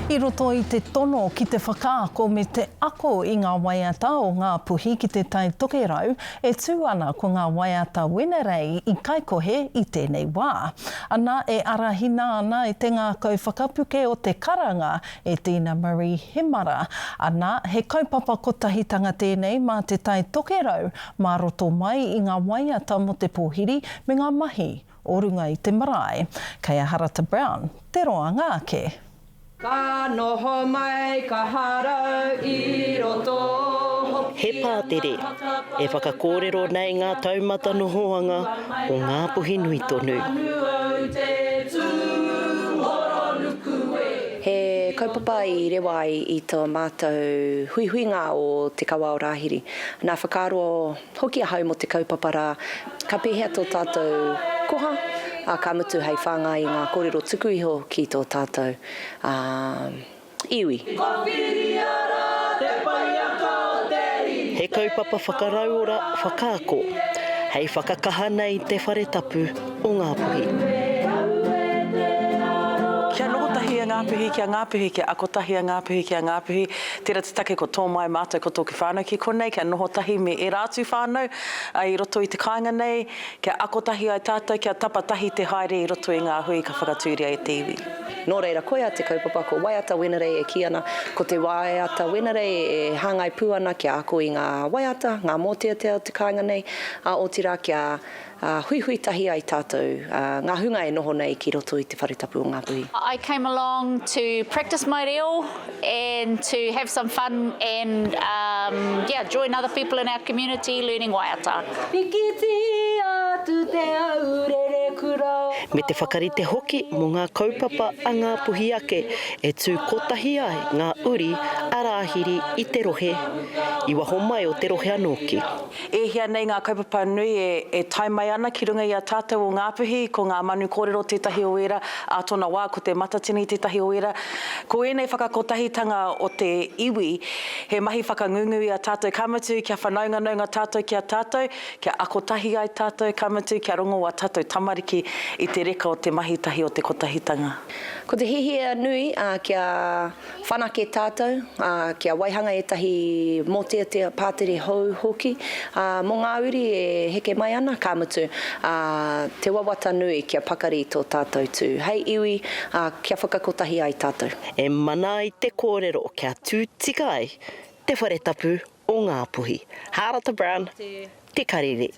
I roto I te tono ki te whakaako me te ako I ngā waiata o Ngāpuhi ki te tai tokerau e tū ana ko ngā Waiata Wednesday I Kaikohe I tēnei wā. Ana e arahina ana e te ngā kauwhakapuke o te karanga e Dena Maree Henare. Ana he kaupapa kotahitanga tēnei mā te tai tokerau mā roto mai I ngā waiata mo te pōhiri me ngā mahi o runga I te marae. Kei a Harata Brown, te roa ngāke. Ka noho mai ka harau I roto. He pātere, e whakakōrero nei ngā taumata nohoanga o Ngāpuhi nui tonu. He kaupapa I rewa I tō mātou huihuinga o te kawa o Rāhiri. Nā whakaro hoki a hau mo te kaupapa rā, ka pēhea tō tātou koha, ka mutu hei whāngai I ngā kōrero tuku iho ki tō tātou iwi. He kaupapa whakaraura whakaako, hei whakakaha nei te whare tapu o Ngāpuhi. Kia nohotahi a Ngāpuhi, kia Ngāpuhi, kia akotahi a Ngāpuhi, kia Ngāpuhi. Tērā te take ko tō mai mātou ko tōki whānau ki konei, kia nohotahi me e rātu whānau I roto I te kāinga nei, kia akotahi ai tātou, kia tapatahi te haere I roto I ngā hui ka whakatūria e te iwi. Nō reira koia te kaupapa ko Waiata Wednesday e ki ana, ko te Waiata Wednesday e hangai pū ana kia ako I ngā waiata, ngā mōtia te o te kāinga nei, o tira kia hui tahi ai tātou, ngā hunga e noho nei ki roto I te wharetapu o Ngāpuhi. I came along to practice my reo and to have some fun and join other people in our community learning waiata. Me te whakarite hoki mo ngā kaupapa a Ngāpuhi ake e tū kotahi ai ngā uri a Rāhiri I te rohe, I waho mai o te rohe anō E hea nei ngā kaupapa nui e tai mai ana ki runga I a tātou o Ngāpuhi, ko ngā manu kōrero tētahi o era, a tōna wā ko te matatini tētahi o era. Ko ēnei whakakotahitanga o te iwi, he mahi whakangungu I a tātou kamutu, kia whanaunga tātou kia tātou, kia akotahi ai tātou kamutu, kia rongo a tātou tamariki I te reka o te mahitahi o te kotahitanga. Ko te hihia nui, kia whanake tātou, kia waihanga etahi motea te pātere hou hoki. Mō ngā uri e heke mai ana kāmutu, te wawata nui kia pakari tō tātou tū. Hei iwi, kia whakakotahi ai tātou. E mana I te kōrero kia tūtika ai te wharetapu o Ngāpuhi. Harata Brown, te Karere.